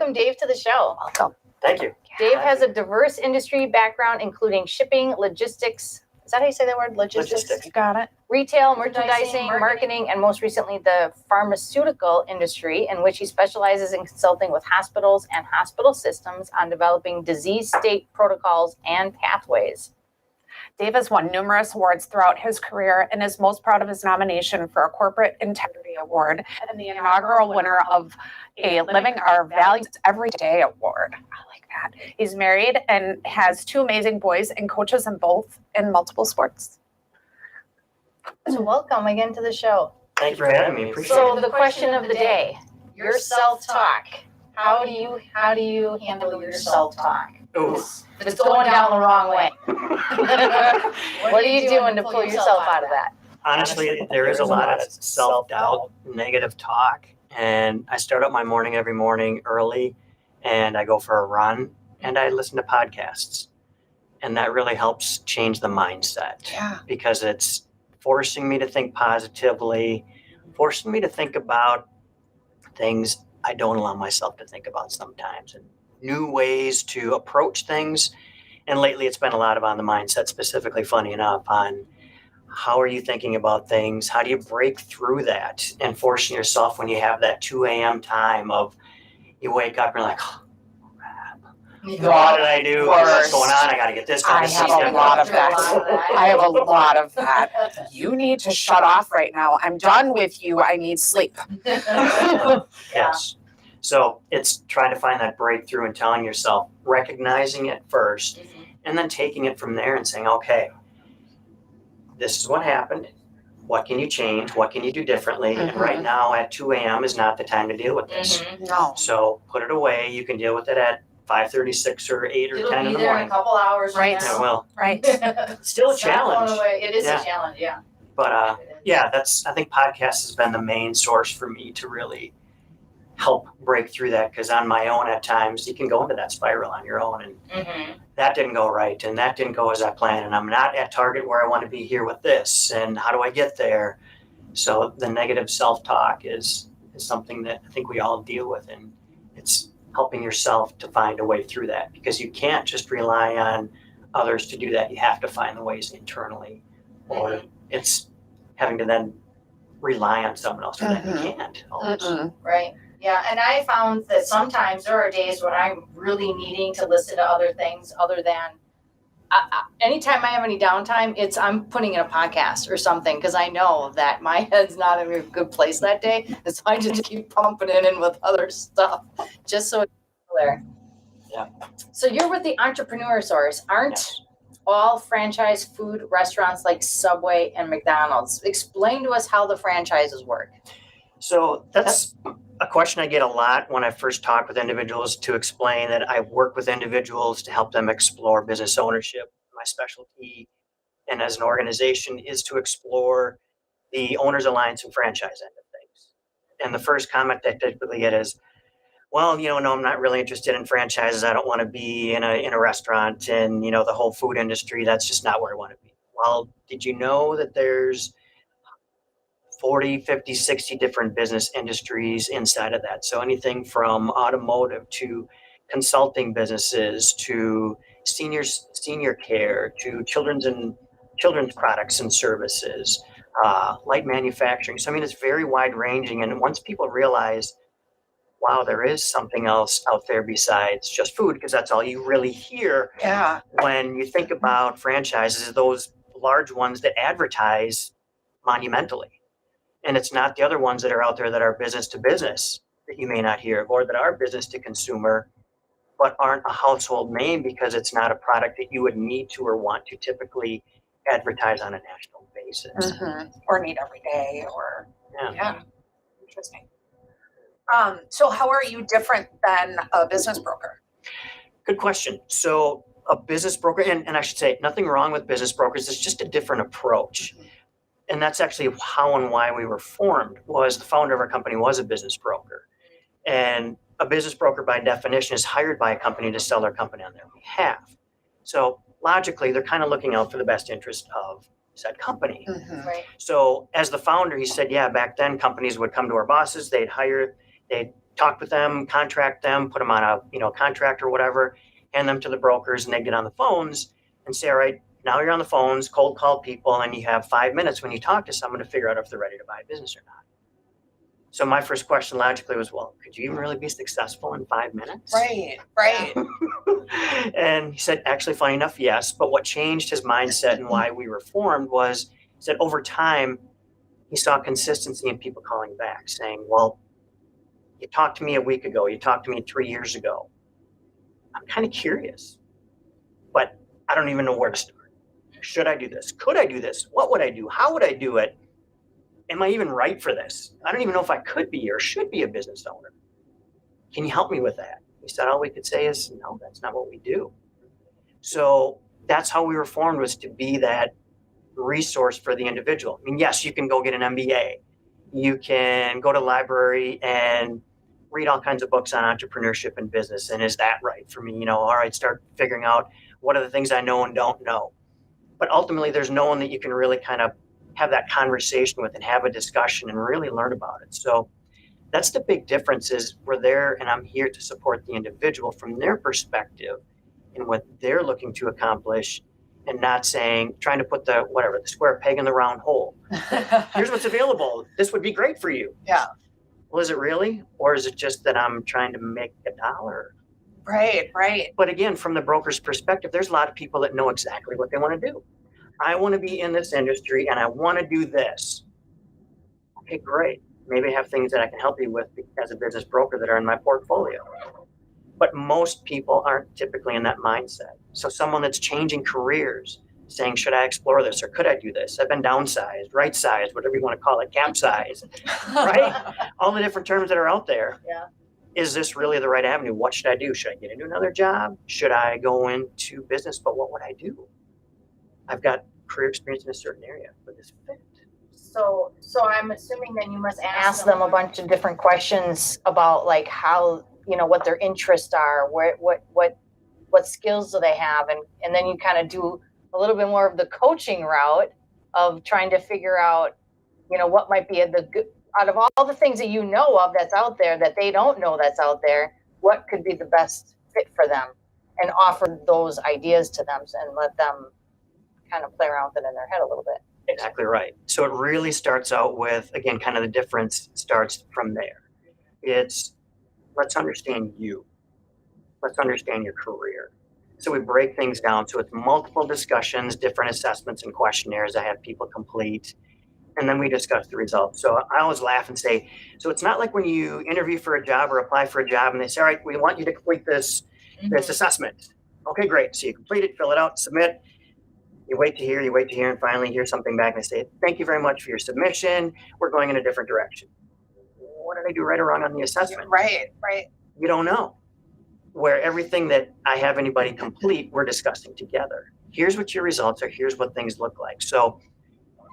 welcome Dave to the show. Welcome. Thank you. Dave has a diverse industry background, including shipping, logistics. Is that how you say that word? Logistics. You got it. Retail, merchandising, marketing, and most recently the pharmaceutical industry, in which he specializes in consulting with hospitals and hospital systems on developing disease state protocols and pathways. Dave has won numerous awards throughout his career and is most proud of his nomination for a Corporate Integrity Award and the inaugural winner of a Living Our Values Every Day Award. I like that. He's married and has 2 amazing boys and coaches in multiple sports. So welcome again to the show. Thank you for having me. Appreciate So it. the question of the day, your self-talk. How do you handle your self-talk? Ooh. If it's going down the wrong way. What are you doing to pull yourself out of that? Honestly, there is a lot of self-doubt, negative talk, and I start out my morning every morning early, and I go for a run, and I listen to podcasts, and that really helps change the mindset. Yeah. Because it's forcing me to think positively, forcing me to think about things I don't allow myself to think about sometimes, and new ways to approach things. And lately it's been a lot of on the mindset, specifically, funny enough, on how are you thinking about things? How do you break through that and forcing yourself when you have that 2 a.m. time of you wake up and you're like, oh, crap. What did I do? What's going on? I got to get this done. I have a lot of that. I have a lot of that. You need to shut off right now. I'm done with you. I need sleep. Yes. So it's trying to find that breakthrough and telling yourself, recognizing it first, and then taking it from there and saying, okay, this is what happened. What can you change? What can you do differently? And right now at 2 a.m. is not the time to deal with this. No. So put it away. You can deal with it at 5:36 or 8 or 10 in the morning. a couple hours. Right. Yeah, well, Right. still a challenge. It is Yeah. a challenge, yeah. But yeah, I think podcast has been the main source for me to really help break through that, because on my own at times you can go into that spiral on your own, and that didn't go right, and that didn't go as I planned, and I'm not at target where I want to be here with this, and how do I get there? So the negative self-talk is something that I think we all deal with, and it's helping yourself to find a way through that, because you can't just rely on others to do that. You have to find the ways internally, or it's having to then rely on someone else for that. You can't always. Right. Yeah, and I found that sometimes there are days when I'm really needing to listen to other things other than, anytime I have any downtime, I'm putting in a podcast or something, because I know that my head's not in a good place that day, and so I just keep pumping it in with other stuff, just so it's clear. Yeah. So you're with the Entrepreneur Source. Aren't all franchise food restaurants like Subway and McDonald's? Explain to us how the franchises work. So that's a question I get a lot when I first talk with individuals, to explain that I work with individuals to help them explore business ownership. My specialty, and as an organization, is to explore the Owners Alliance and franchise end of things. And the first comment that I typically get is, well, no, I'm not really interested in franchises. I don't want to be in a restaurant, and, the whole food industry, that's just not where I want to be. Well, did you know that there's 40, 50, 60 different business industries inside of that? So anything from automotive to consulting businesses to senior care to children's products and services, light manufacturing. So it's very wide ranging. And once people realize, wow, there is something else out there besides just food, because that's all you really hear when you think about franchises, those large ones that advertise monumentally. And it's not the other ones that are out there that are business to business that you may not hear of, or that are business to consumer, but aren't a household name because it's not a product that you would need to or want to typically advertise on a national basis. Or need every day, or Yeah. Interesting. So how are you different than a business broker? Good question. So a business broker, and I should say nothing wrong with business brokers, it's just a different approach. And that's actually how and why we were formed. Was the founder of our company was a business broker. And a business broker, by definition, is hired by a company to sell their company on their behalf. So logically, they're kind of looking out for the best interest of said company. Right. So as the founder, he said, back then companies would come to our bosses, they'd talk with them, contract them, put them on a contract or whatever, hand them to the brokers, and they get on the phones and say, all right, now you're on the phones, cold call people, and you have 5 minutes when you talk to someone to figure out if they're ready to buy a business or not. So my first question logically was, well, could you even really be successful in 5 minutes? Right. And he said, actually, funny enough, yes. But what changed his mindset and why we reformed was, he said over time, he saw consistency in people calling back saying, well, you talked to me a week ago, you talked to me 3 years ago. I'm kind of curious, but I don't even know where to start. Should I do this? Could I do this? What would I do? How would I do it? Am I even right for this? I don't even know if I could be or should be a business owner. Can you help me with that? He said, all we could say is, no, that's not what we do. So that's how we reformed, was to be that resource for the individual. I mean, yes, you can go get an MBA. You can go to the library and read all kinds of books on entrepreneurship and business. And is that right for me? All right, start figuring out what are the things I know and don't know. But ultimately, there's no one that you can really kind of have that conversation with and have a discussion and really learn about it. So that's the big difference, is we're there and I'm here to support the individual from their perspective and what they're looking to accomplish, and not trying to put the square peg in the round hole. Here's what's available. This would be great for you. Yeah. Well, is it really? Or is it just that I'm trying to make $1? Right. But again, from the broker's perspective, there's a lot of people that know exactly what they want to do. I want to be in this industry and I want to do this. Okay, great. Maybe I have things that I can help you with as a business broker that are in my portfolio. But most people aren't typically in that mindset. So someone that's changing careers, saying, should I explore this or could I do this? I've been downsized, right-sized, whatever you want to call it, capsized, right? All the different terms that are out there. Yeah. Is this really the right avenue? What should I do? Should I get into another job? Should I go into business? But what would I do? I've got career experience in a certain area. Would this fit? So I'm assuming then you must ask them a bunch of different questions about like how, what their interests are, what skills do they have, and then you kind of do a little bit more of the coaching route of trying to figure out, what might be the good out of all the things that you know of that's out there that they don't know that's out there, what could be the best fit for them, and offer those ideas to them and let them kind of play around with it in their head a little bit. Exactly right. So it really starts out with, again, kind of the difference starts from there. It's, let's understand you. Let's understand your career. So we break things down. So it's multiple discussions, different assessments and questionnaires I have people complete. And then we discuss the results. So I always laugh and say, so it's not like when you interview for a job or apply for a job and they say, all right, we want you to complete this assessment. Okay, great. So you complete it, fill it out, submit. You wait to hear, and finally hear something back and they say, thank you very much for your submission. We're going in a different direction. What did I do right or wrong on the assessment? Right. You don't know. Where everything that I have anybody complete, we're discussing together. Here's what your results are. Here's what things look like. So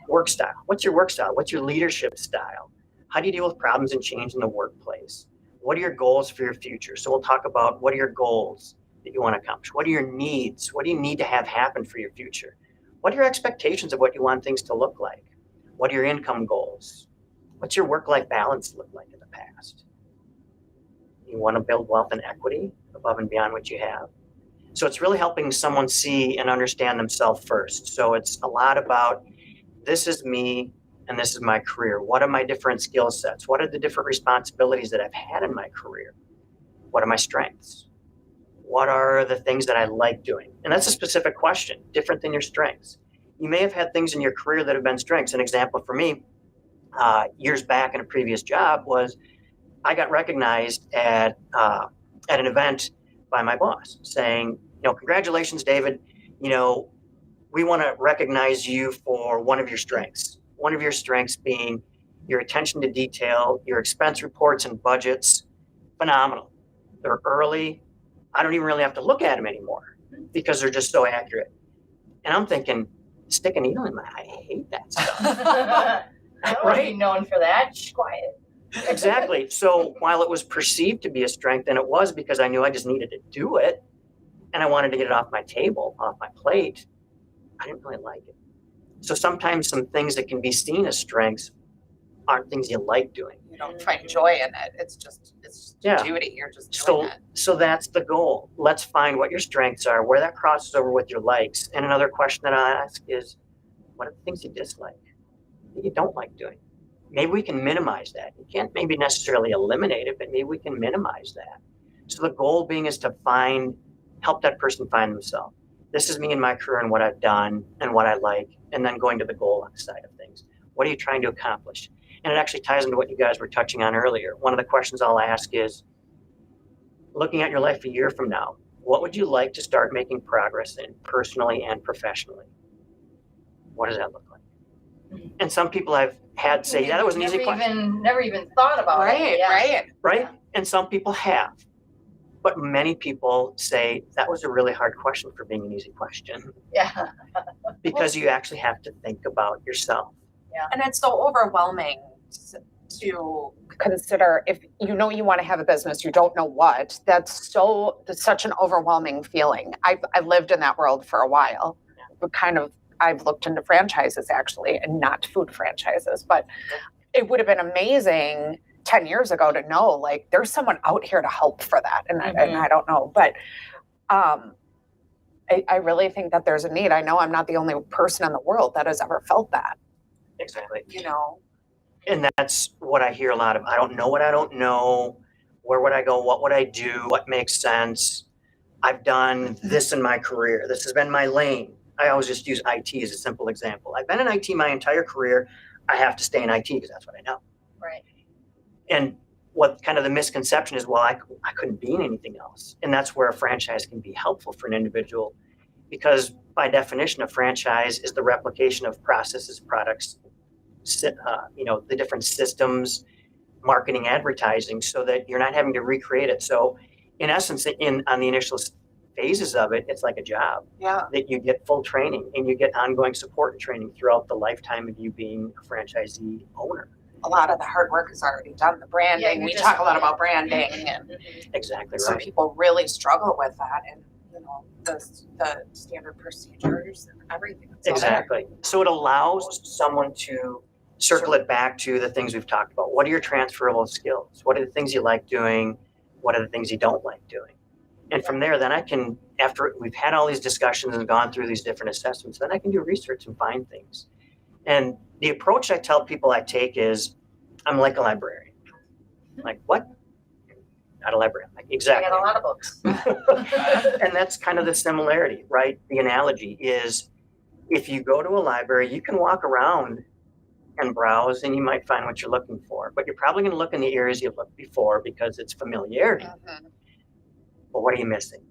work style. What's your work style? What's your leadership style? How do you deal with problems and change in the workplace? What are your goals for your future? So we'll talk about what are your goals that you want to accomplish? What are your needs? What do you need to have happen for your future? What are your expectations of what you want things to look like? What are your income goals? What's your work-life balance look like in the past? You want to build wealth and equity above and beyond what you have. So it's really helping someone see and understand themselves first. So it's a lot about, this is me and this is my career. What are my different skill sets? What are the different responsibilities that I've had in my career? What are my strengths? What are the things that I like doing? And that's a specific question, different than your strengths. You may have had things in your career that have been strengths. An example for me, years back in a previous job, was I got recognized at an event by my boss saying, congratulations, David. We want to recognize you for one of your strengths. One of your strengths being your attention to detail, your expense reports and budgets, phenomenal. They're early. I don't even really have to look at them anymore because they're just so accurate. And I'm thinking, stick a needle in my eye. I hate that stuff. I don't want to be known for that. Shh, quiet. Exactly. So while it was perceived to be a strength, and it was because I knew I just needed to do it, and I wanted to get it off my table, off my plate, I didn't really like it. So sometimes some things that can be seen as strengths aren't things you like doing. You don't find joy in it. It's just Yeah. duty. You're just doing it. So that's the goal. Let's find what your strengths are, where that crosses over with your likes. And another question that I ask is, what are the things you dislike, that you don't like doing? Maybe we can minimize that. You can't maybe necessarily eliminate it, but maybe we can minimize that. So the goal being is to help that person find themselves. This is me in my career and what I've done and what I like, and then going to the goal side of things. What are you trying to accomplish? And it actually ties into what you guys were touching on earlier. One of the questions I'll ask is, looking at your life a year from now, what would you like to start making progress in personally and professionally? What does that look like? And some people I've had say, yeah, that was an easy question. Never even thought about it. Right. And some people have. But many people say that was a really hard question for being an easy question. Yeah. Because you actually have to think about yourself. Yeah. And it's so overwhelming to consider if you know you want to have a business, you don't know what. That's such an overwhelming feeling. I've lived in that world for a while. But I've looked into franchises actually, and not food franchises, but it would have been amazing 10 years ago to know, like, there's someone out here to help for that. And I don't know, but I really think that there's a need. I know I'm not the only person in the world that has ever felt that. Exactly. You know? And that's what I hear a lot of. I don't know what I don't know. Where would I go? What would I do? What makes sense? I've done this in my career. This has been my lane. I always just use IT as a simple example. I've been in IT my entire career. I have to stay in IT because that's what I know. Right. And what kind of the misconception is, well, I couldn't be in anything else. And that's where a franchise can be helpful for an individual, because by definition, a franchise is the replication of processes, products, the different systems, marketing, advertising, so that you're not having to recreate it. So in essence, on the initial phases of it, it's like a job. Yeah. That you get full training and you get ongoing support and training throughout the lifetime of you being a franchisee owner. A lot of the hard work is already done. The branding, we talk a lot about branding, and Exactly so right. people really struggle with that, and the standard procedures and everything. Exactly. So it allows someone to circle it back to the things we've talked about. What are your transferable skills? What are the things you like doing? What are the things you don't like doing? And from there, then I can, after we've had all these discussions and gone through these different assessments, then I can do research and find things. And the approach I tell people I take is, I'm like a librarian. I'm like, what? Not a librarian. Like, exactly. I got a lot of books. And that's kind of the similarity, right? The analogy is, if you go to a library, you can walk around and browse and you might find what you're looking for, but you're probably going to look in the areas you've looked before because it's familiarity. Mm-hmm. But what are you missing?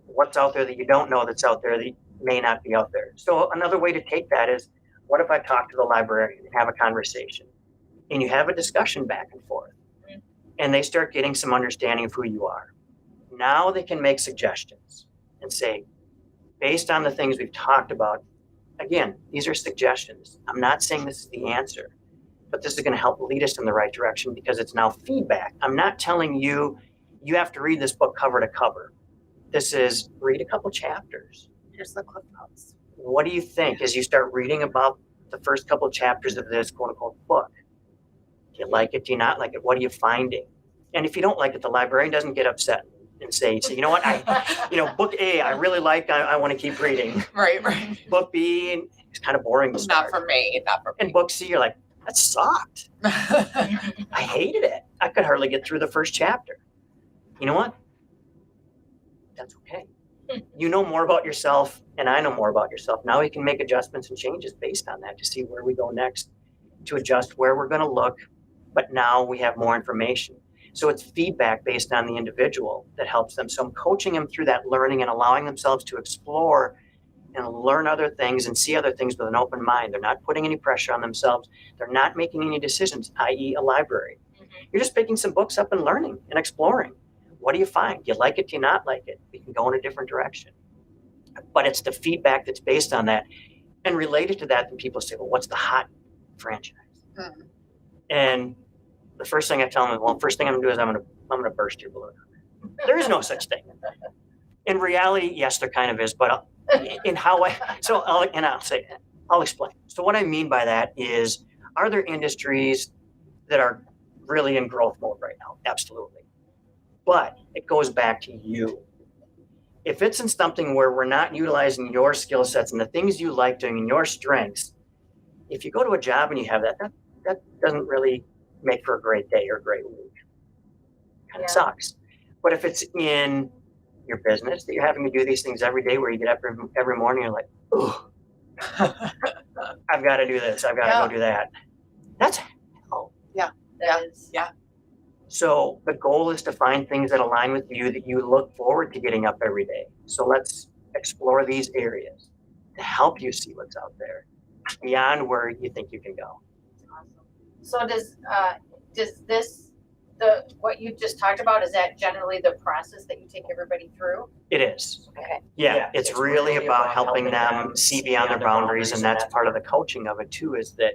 What's out there that you don't know that's out there that may not be out there? So another way to take that is, what if I talk to the librarian and have a conversation and you have a discussion back and forth and they start getting some understanding of who you are? Now they can make suggestions and say, based on the things we've talked about, again, these are suggestions. I'm not saying this is the answer, but this is going to help lead us in the right direction because it's now feedback. I'm not telling you, you have to read this book cover to cover. This is, read a couple chapters. Here's the cliff notes. What do you think as you start reading about the first couple chapters of this quote unquote book? Do you like it? Do you not like it? What are you finding? And if you don't like it, the librarian doesn't get upset and say, you know what, book A, I really like, I want to keep reading. Right. Book B, it's kind of boring to start. Not for me. And book C, you're like, that sucked. I hated it. I could hardly get through the first chapter. You know what? That's okay. You know more about yourself and I know more about yourself. Now we can make adjustments and changes based on that to see where we go next, to adjust where we're going to look. But now we have more information. So it's feedback based on the individual that helps them. So I'm coaching them through that learning and allowing themselves to explore and learn other things and see other things with an open mind. They're not putting any pressure on themselves. They're not making any decisions, i.e. a library. You're just picking some books up and learning and exploring. What do you find? Do you like it? Do you not like it? We can go in a different direction. But it's the feedback that's based on that. And related to that, then people say, well, what's the hot franchise? Mm-hmm. And the first thing I tell them, well, first thing I'm going to do is I'm going to burst your balloon. There is no such thing. In reality, yes, there kind of is, but I'll explain. So what I mean by that is Are there industries that are really in growth mode right now? Absolutely. But it goes back to you. If it's in something where we're not utilizing your skill sets and the things you like doing and your strengths, if you go to a job and you have that doesn't really make for a great day or a great week. Kind of sucks. But if it's in your business that you're having to do these things every day, where you get up every morning, you're like, oh, I've got to do this. I've got to go do that. That's hell. Yeah. So the goal is to find things that align with you, that you look forward to getting up every day. So let's explore these areas to help you see what's out there beyond where you think you can go. Awesome. So does what you just talked about, is that generally the process that you take everybody through? It is. Okay. Yeah, it's really about helping them see beyond their boundaries, and that's part of the coaching of it too, is that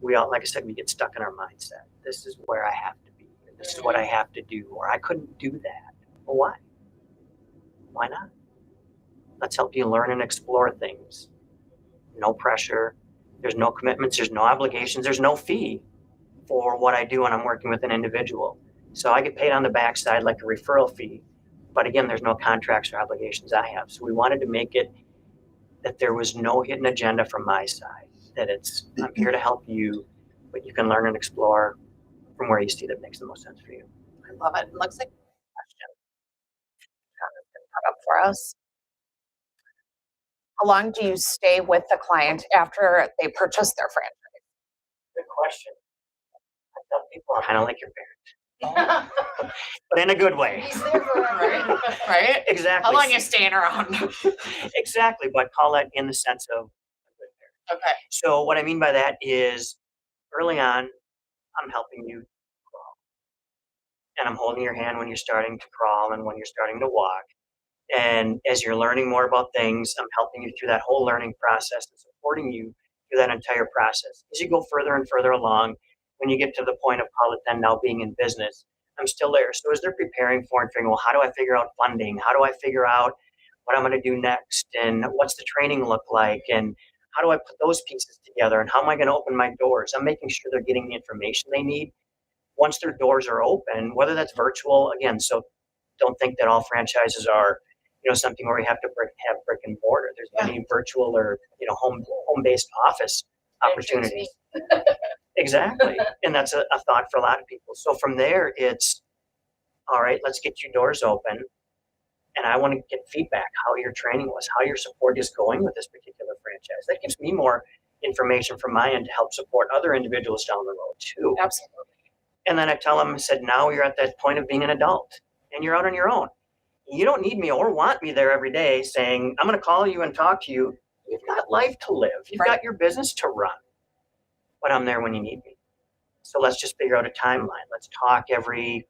we all, like I said, we get stuck in our mindset. This is where I have to be. This is what I have to do, or I couldn't do that. Well, why? Why not? Let's help you learn and explore things. No pressure. There's no commitments. There's no obligations. There's no fee for what I do when I'm working with an individual. So I get paid on the backside like a referral fee. But again, there's no contracts or obligations I have. So we wanted to make it that there was no hidden agenda from my side, that I'm here to help you, but you can learn and explore from where you see that makes the most sense for you. I love it. It looks like a question put up for us. How long do you stay with the client after they purchase their franchise? Good question. I tell people I'm kind of like your parent, but in a good way. He's there forever. Right? Exactly. How long are you staying around? Exactly, but call that in the sense of a good parent. Okay. So what I mean by that is, early on, I'm helping you crawl. And I'm holding your hand when you're starting to crawl and when you're starting to walk. And as you're learning more about things, I'm helping you through that whole learning process and supporting you through that entire process. As you go further and further along, when you get to the point of call it then now being in business, I'm still there. So as they're preparing for and figuring, well, how do I figure out funding? How do I figure out what I'm going to do next? And what's the training look like? And how do I put those pieces together? And how am I going to open my doors? I'm making sure they're getting the information they need once their doors are open, whether that's virtual, again, so don't think that all franchises are, something where we have to have brick and mortar. There's many virtual or, home-based office opportunities. Exactly. And that's a thought for a lot of people. So from there, it's, all right, let's get your doors open. And I want to get feedback, how your training was, how your support is going with this particular franchise. That gives me more information from my end to help support other individuals down the road too. Absolutely. And then I tell them, I said, now you're at that point of being an adult and you're out on your own. You don't need me or want me there every day saying, I'm going to call you and talk to you. You've got life to live. You've got your business to run. But I'm there when you need me. So let's just figure out a timeline. Let's talk every,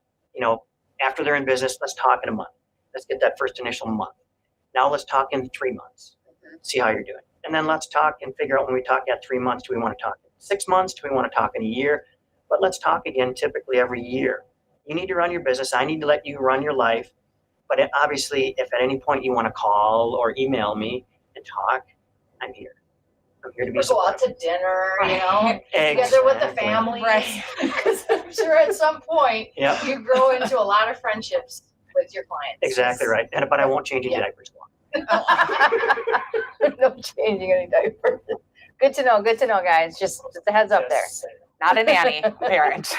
after they're in business, let's talk in a month. Let's get that first initial month. Now let's talk in 3 months. See how you're doing. And then let's talk and figure out when we talk at 3 months, do we want to talk in 6 months? Do we want to talk in a year? But let's talk again typically every year. You need to run your business. I need to let you run your life. But obviously, if at any point you want to call or email me and talk, I'm here. I'm here to be supportive. Go out to dinner, together with the family. Right. Because I'm sure at some point you grow into a lot of friendships with your clients. Exactly right. But I won't change any diapers long. No changing any diapers. Good to know, guys. Just a heads up there. Not a nanny, parent.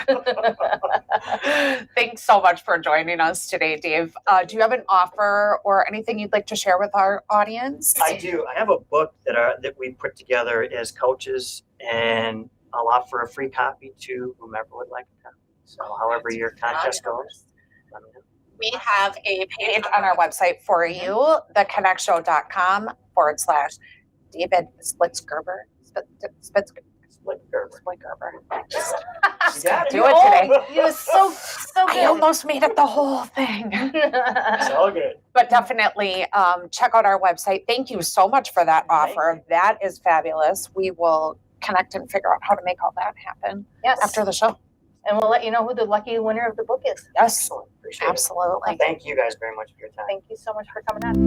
Thanks so much for joining us today, Dave. Do you have an offer or anything you'd like to share with our audience? I do. I have a book that we put together as coaches, and I'll offer a free copy to whomever would like it. So however your contest goes, let me know. We have a page on our website for you, theconnectshow.com/David Splitgerber. Splitgerber. Just do it today. It was so good. I almost made it the whole thing. It's all good. But definitely check out our website. Thank you so much for that offer. That is fabulous. We will connect and figure out how to make all that happen after the show. And we'll let you know who the lucky winner of the book is. Yes, Appreciate absolutely. it. Thank you guys very much for your time. Thank you so much for coming on.